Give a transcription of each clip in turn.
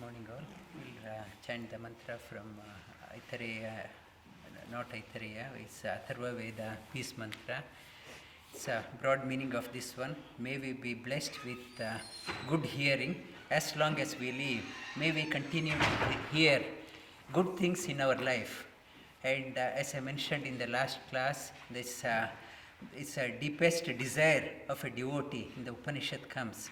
morning all. We'll chant the mantra from Aitareya, not Aitareya, it's Atharva Veda peace mantra. It's a broad meaning of this one. May we be blessed with good hearing as long as we live. May we continue to hear good things in our life. And as I mentioned in the last class, this it's a deepest desire of a devotee in the Upanishad comes.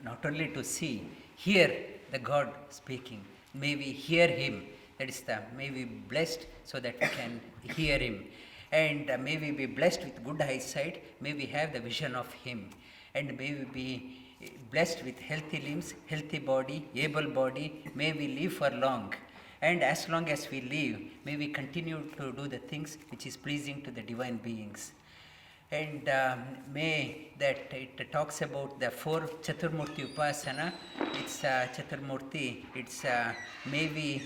Not only to see, hear the God speaking. May we hear Him. That is may we be blessed so that we can hear Him. And may we be blessed with good eyesight. May we have the vision of Him. And may we be blessed with healthy limbs, healthy body, able body. May we live for long. And as long as we live, may we continue to do the things which is pleasing to the divine beings. And may that it talks about the four Chaturmurti Upasana. It's Chaturmurti. It's maybe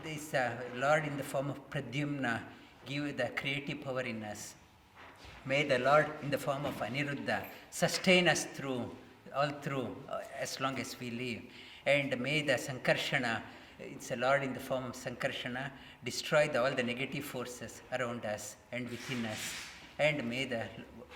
this Lord in the form of Pradyumna give the creative power in us. May the Lord in the form of Aniruddha sustain us through as long as we live. And may the Sankarshana, it's a Lord in the form of Sankarshana, destroy all the negative forces around us and within us. And may the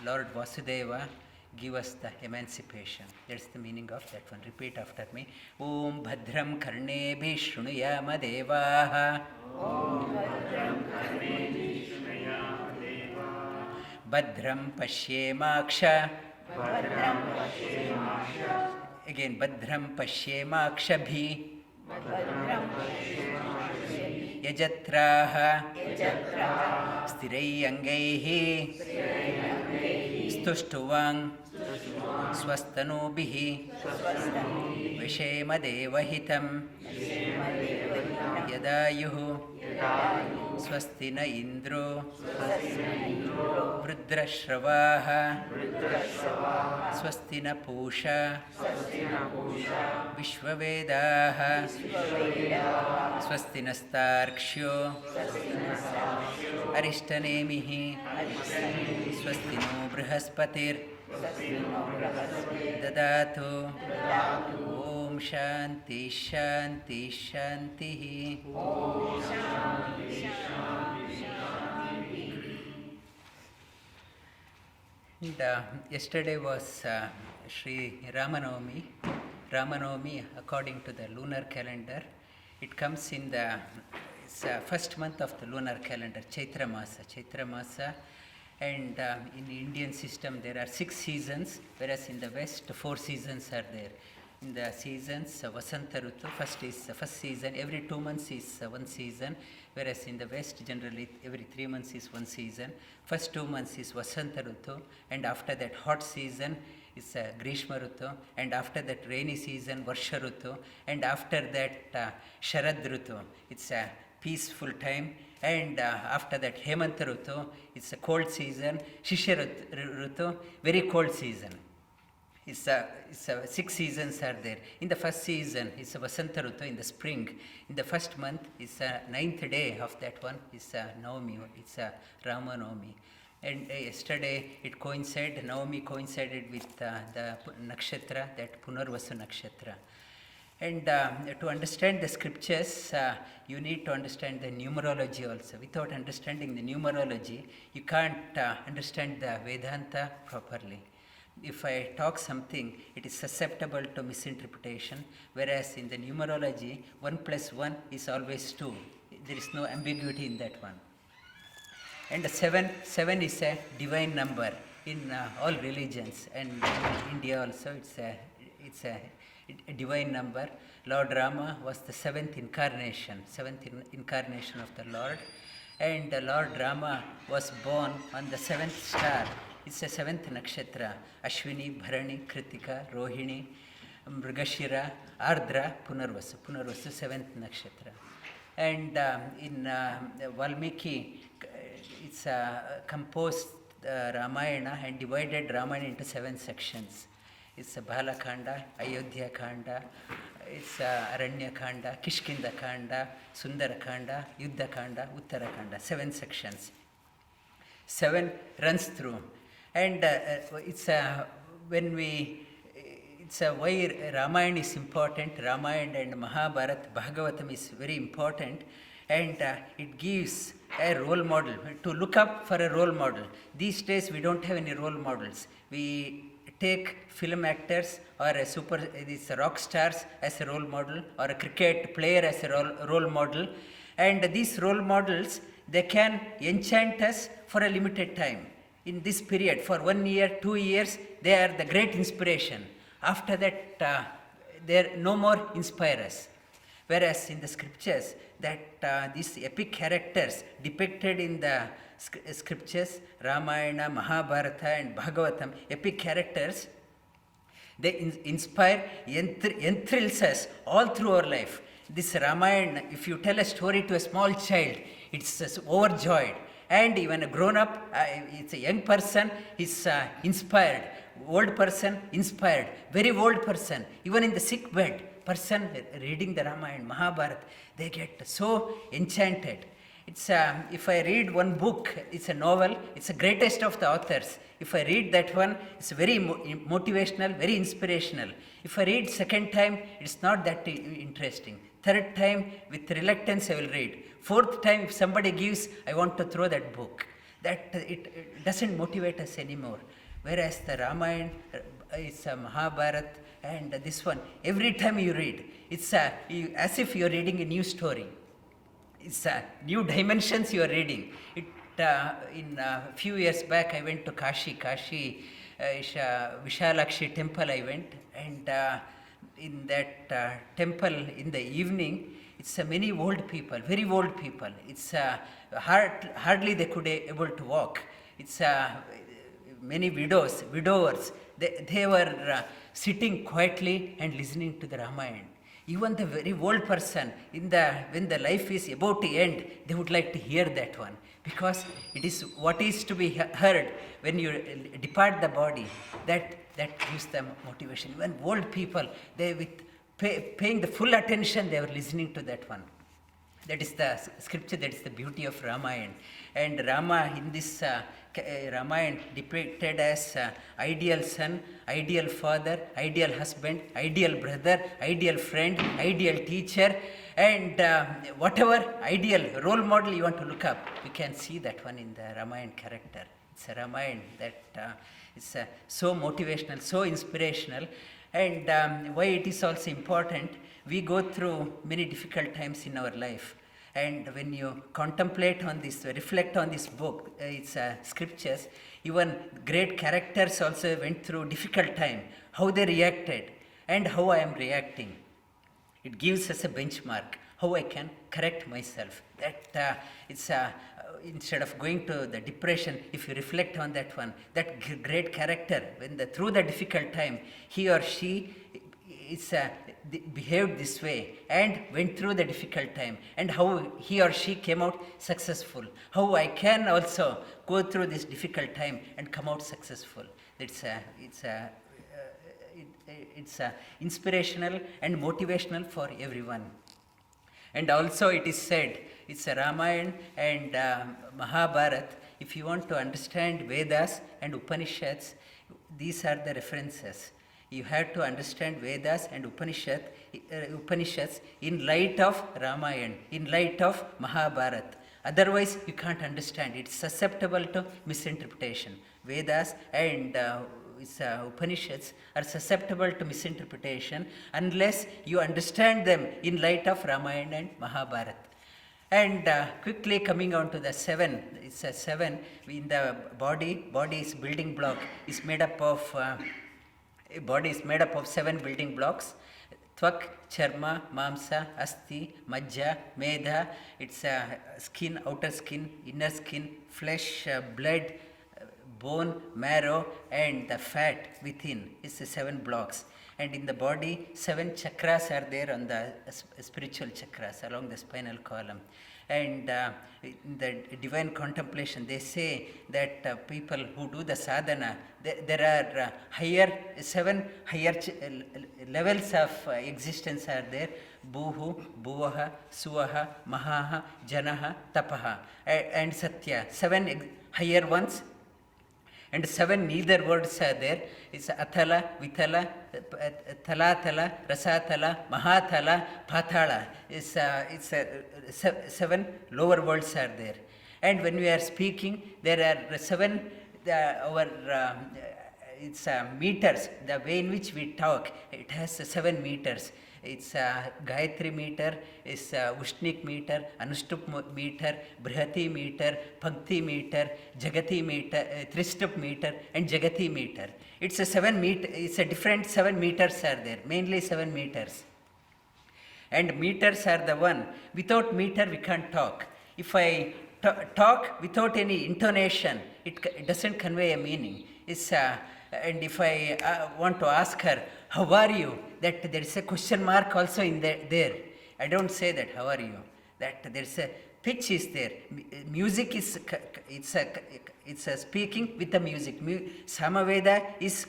Lord Vasudeva give us the emancipation. That's the meaning of that one. Repeat after me. Om Bhadram Karnebhi Shrunuyama Devaha. Om Bhadram Karnebhi Shrunuyama Devaha. Bhadram Pashyemaksha. Bhadram Pashyemaksha. Again, Bhadram Pashyemakshabhi. Bhadram Pashyemakshabhi. Yajatraha. Stirai Angaihi Stuštuvang Swastanubihi Vishema Devahitam Yadayuhu Swastina Indro Vrudrashravaha Swastina Pusha Vishwavedaha Swastinastarksho Arishtanemihi Swastino Brihaspatir Dadatu Om Shanti Shanti Shanti. And yesterday was Shri Rama Navami. Rama Navami, according to the lunar calendar, it comes in the first month of the lunar calendar, Chaitra Masa. And in the Indian system there are 6 seasons, whereas in the West 4 seasons are there. In the seasons, Vasanta Rutu, first season, every 2 months is one season, whereas in the West generally every 3 months is one season. First 2 months is Vasanta Rutu, and after that hot season is Grishma Rutu, and after that rainy season Varsha Rutu, and after that Sharad Rutu, it's a peaceful time. And after that Hemanta Rutu, it's a cold season. Shishya Rutu, very cold season. It's 6 seasons are there. In the first season, it's a Vasanta Rutu in the spring. In the first month, it's a 9th day of that one. It's a Navami. It's a Rama Navami. And yesterday it coincided. Navami coincided with the nakshatra, that Punarvasu nakshatra. And to understand the scriptures, you need to understand the numerology also. Without understanding the numerology, you can't understand the Vedanta properly. If I talk something, it is susceptible to misinterpretation, whereas in the numerology, 1 plus 1 is always 2. There is no ambiguity in that one. And 7 is a divine number in all religions, and in India also it's a divine number. Lord Rama was the 7th incarnation of the Lord, and Lord Rama was born on the 7th star. It's a 7th nakshatra: Ashwini, Bharani, Kritika, Rohini, Mrigashira, Ardra, Punarvasu. Punarvasu, 7th nakshatra. And in Valmiki, it's composed Ramayana and divided Ramayana into 7 sections. It's a Balakanda, Ayodhya Kanda, it's Aranya Kanda, Kishkinda Kanda, Sundara Kanda, Yuddha Kanda, Uttara Kanda, 7 sections. 7 runs through. And it's when we It's why Ramayana is important. Ramayana and Mahabharata, Bhagavatam is very important, and it gives a role model, to look up for a role model. These days we don't have any role models. We take film actors or these rock stars as a role model, or a cricket player as a role model, and these role models, they can enchant us for a limited time. In this period, for 1 year, 2 years, they are the great inspiration. After that, they no more inspire us. Whereas in the scriptures, that these epic characters depicted in the scriptures, Ramayana, Mahabharata and Bhagavatam, epic characters, they inspire, enthrills us all through our life. This Ramayana, if you tell a story to a small child, it's overjoyed. And even a grown-up, it's a young person, is inspired. Old person, inspired. Very old person, even in the sick bed, person reading the Ramayana, Mahabharata, they get so enchanted. It's if I read one book, it's a novel, it's the greatest of the authors. If I read that one, it's very motivational, very inspirational. If I read second time, it's not that interesting. Third time, with reluctance, I will read. Fourth time, if somebody gives, I want to throw that book. That it doesn't motivate us anymore. Whereas the Ramayana, it's a Mahabharata, and this one, every time you read, it's as if you're reading a new story. It's new dimensions you are reading. In a few years back, I went to Kashi, Vishalakshi temple I went, and in that temple in the evening, it's many old people, very old people. It's hardly they could able to walk. It's many widowers. They were sitting quietly and listening to the Ramayana. Even the very old person, when the life is about to end, they would like to hear that one, because it is what is to be heard when you depart the body. That gives them motivation. Even old people, they with paying the full attention, they were listening to that one. That is the scripture, that is the beauty of Ramayana. And Rama in this Ramayana depicted as ideal son, ideal father, ideal husband, ideal brother, ideal friend, ideal teacher, and whatever ideal role model you want to look up, you can see that one in the Ramayana character. It's a Ramayana that is so motivational, so inspirational. And why it is also important, we go through many difficult times in our life. And when you contemplate on this, reflect on this book, it's scriptures, even great characters also went through difficult time, how they reacted and how I am reacting. It gives us a benchmark, how I can correct myself. That it's instead of going to the depression, if you reflect on that one, that great character, when through the difficult time, he or she behaved this way and went through the difficult time, and how he or she came out successful. How I can also go through this difficult time and come out successful. It's inspirational and motivational for everyone. And also it is said, it's a Ramayana and Mahabharata. If you want to understand Vedas and Upanishads, these are the references. You have to understand Vedas and Upanishads in light of Ramayana, in light of Mahabharata. Otherwise, you can't understand. It's susceptible to misinterpretation. Vedas and Upanishads are susceptible to misinterpretation unless you understand them in light of Ramayana and Mahabharata. And quickly coming on to the seven, it's a seven in the body. Body is building block. Is made up of body is made up of 7 building blocks: Tvak, Charma, Mamsa, Asti, Majja, Medha. It's skin, outer skin, inner skin, flesh, blood, bone, marrow, and the fat within. It's the 7 blocks. And in the body, 7 chakras are there on the spiritual chakras along the spinal column. And in the divine contemplation, they say that people who do the sadhana, there are 7 higher levels of existence are there: Bhuhu, Bhuvaha, Suvaha, Mahaha, Janaha, Tapaha, and Satya. 7 higher ones. And 7 neither words are there. It's Athala, Vitala, Talatala, Rasatala, Mahatala, Pathala. It's 7 lower words are there. And when we are speaking, there are 7 meters. The way in which we talk, it has 7 meters. It's Gayatri meter, it's Ushnik meter, Anushtup meter, Brihati meter, Pankti meter, Jagati meter, Tristup meter, and Jagati meter. It's a 7 meter. It's a different 7 meters are there. Mainly 7 meters. And meters are the one. Without meter, we can't talk. If I talk without any intonation, it doesn't convey a meaning. It's and if I want to ask her, how are you? That there is a question mark also in there. I don't say that, how are you? That there is a pitch is there. Music is, it's a speaking with the music. Samaveda is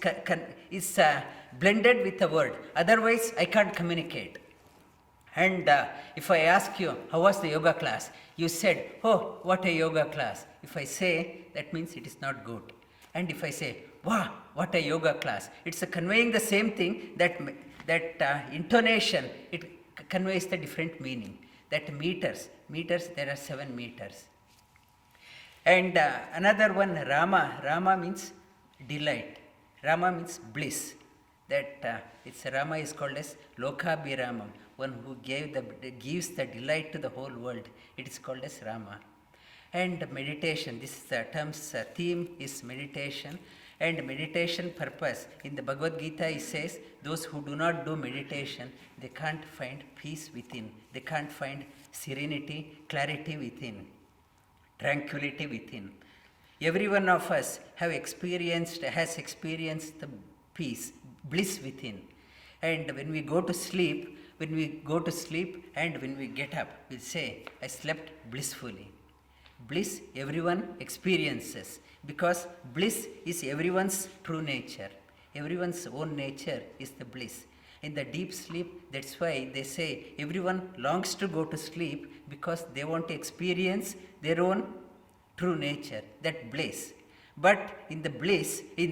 blended with the word. Otherwise, I can't communicate. And if I ask you, how was the yoga class? You said, oh, what a yoga class. If I say, that means it is not good. And if I say, wow, what a yoga class, it's conveying the same thing. That intonation, it conveys the different meaning. That meters, there are 7 meters. And another one, Rama means delight. Rama means bliss. That Rama is called as Lokabhiramam, one who gives the delight to the whole world. It is called as Rama. And meditation, this term's theme is meditation. And meditation purpose, in the Bhagavad Gita it says, those who do not do meditation, they can't find peace within. They can't find serenity, clarity within, tranquility within. Every one of us has experienced the peace, bliss within. And when we go to sleep, and when we get up, we say, I slept blissfully. Bliss everyone experiences, because bliss is everyone's true nature. Everyone's own nature is the bliss. In the deep sleep, that's why they say everyone longs to go to sleep, because they want to experience their own true nature, that bliss. But in the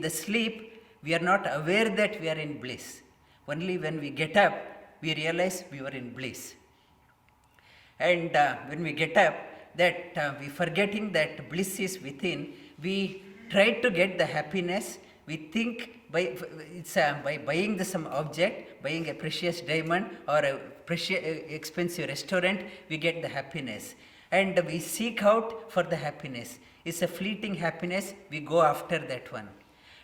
sleep, we are not aware that we are in bliss. Only when we get up, we realize we were in bliss. And when we get up, that we forgetting that bliss is within, we try to get the happiness. We think by buying some object, buying a precious diamond or a expensive restaurant, we get the happiness. And we seek out for the happiness. It's a fleeting happiness, we go after that one.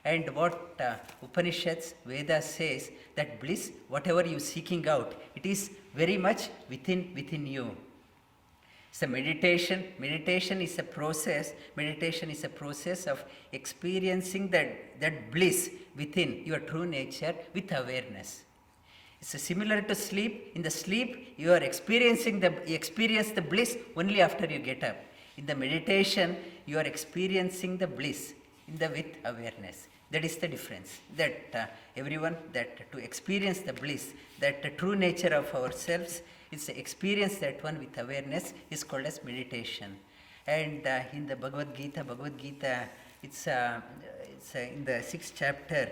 And what Upanishads, Vedas says, that bliss, whatever you seeking out, it is very much within you. So meditation is a process. Meditation is a process of experiencing that bliss within your true nature with awareness. It's similar to sleep. In the sleep, you are experience the bliss only after you get up. In the meditation, you are experiencing the bliss with awareness. That is the difference. That everyone, that to experience the bliss, that the true nature of ourselves, is experience that one with awareness, is called as meditation. And in the Bhagavad Gita, it's in the 6th chapter.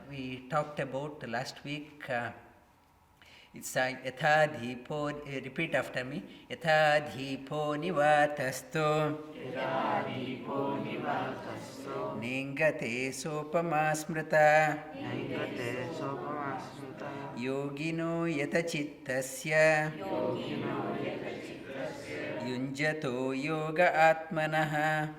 We talked about last week. It's Yatha Dhipo. Repeat after me. Yatha Dhipo Nivatasto. Ningate Sopama Smrita. Yogino Yata Chittasya. Yunjato Yoga Atmanaha.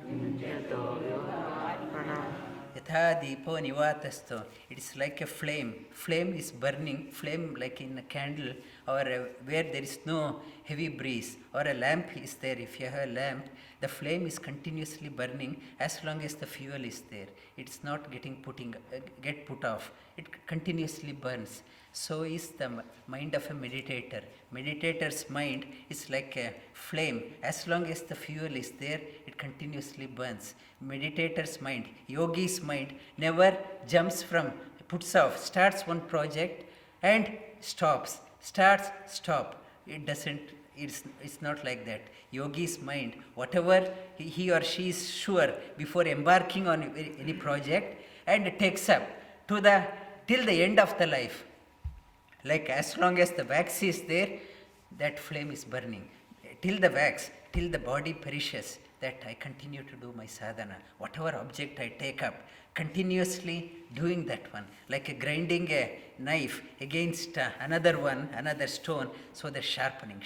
Yatha Deepo Nivatasto. It is like a flame. Flame is burning. Flame like in a candle, or where there is no heavy breeze, or a lamp is there. If you have a lamp, the flame is continuously burning as long as the fuel is there. It's not get put off. It continuously burns. So is the mind of a meditator. Meditator's mind is like a flame. As long as the fuel is there, it continuously burns. Meditator's mind, yogi's mind, never puts off, starts one project and stops, stop. It doesn't it's not like that. Yogi's mind, whatever he or she is sure before embarking on any project, and takes up to the till the end of the life. Like as long as the wax is there, that flame is burning. Till the wax, till the body perishes, that I continue to do my sadhana. Whatever object I take up, continuously doing that one, like a grinding a knife against another one, another stone, so the sharpening.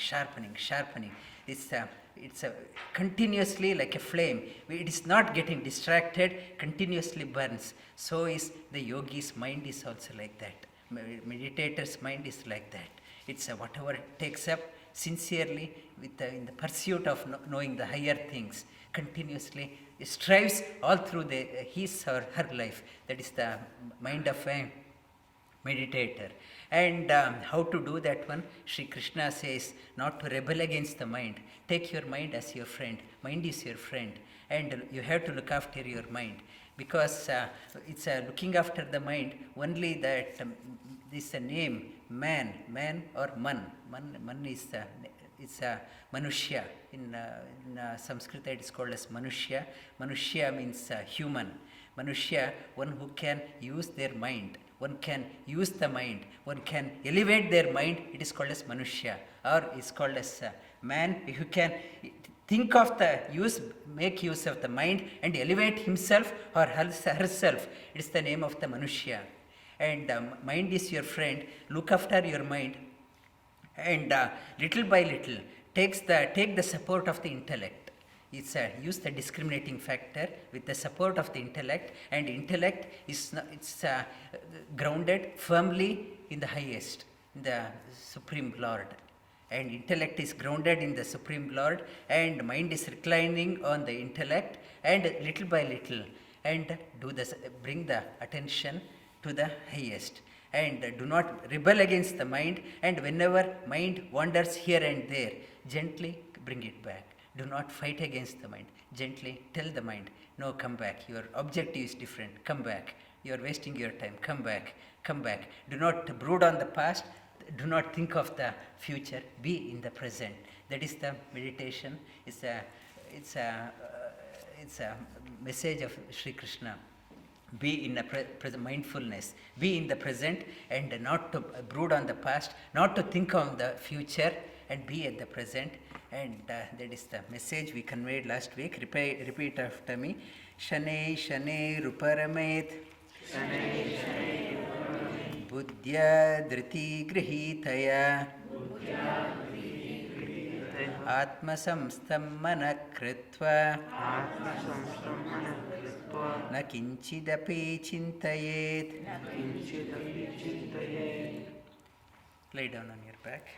It's a continuously like a flame. It is not getting distracted, continuously burns. So is the yogi's mind is also like that. Meditator's mind is like that. It's whatever it takes up sincerely with in the pursuit of knowing the higher things, continuously strives all through his or her life. That is the mind of a meditator. And how to do that one? Shri Krishna says not to rebel against the mind. Take your mind as your friend. Mind is your friend, and you have to look after your mind, because it's looking after the mind only that this name man or man is it's a manushya. In Sanskrit it is called as manushya. Manushya means human. Manushya, one who can use their mind, one can use the mind, one can elevate their mind, it is called as manushya, or is called as man who can think of the use, make use of the mind and elevate himself or herself. It is the name of the manushya. And mind is your friend. Look after your mind, and little by little take the support of the intellect. It's use the discriminating factor with the support of the intellect, and intellect is grounded firmly in the highest, in the Supreme Lord. And intellect is grounded in the Supreme Lord, and mind is reclining on the intellect, and little by little, and bring the attention to the highest, and do not rebel against the mind. And whenever mind wanders here and there, gently bring it back. Do not fight against the mind. Gently tell the mind, no, come back. Your objective is different. Come back. You are wasting your time. Come back. Do not brood on the past. Do not think of the future. Be in the present. That is the meditation. It's a message of Shri Krishna. Be in the present, mindfulness. Be in the present, and not to brood on the past, not to think of the future, and be at the present. And that is the message we conveyed last week. Repeat after me. Shanei Ruparamet Buddhya Dhriti Grihitaya Atma Samstam Manakritva Na Kinchidapi Chintayet. Lay down on your back.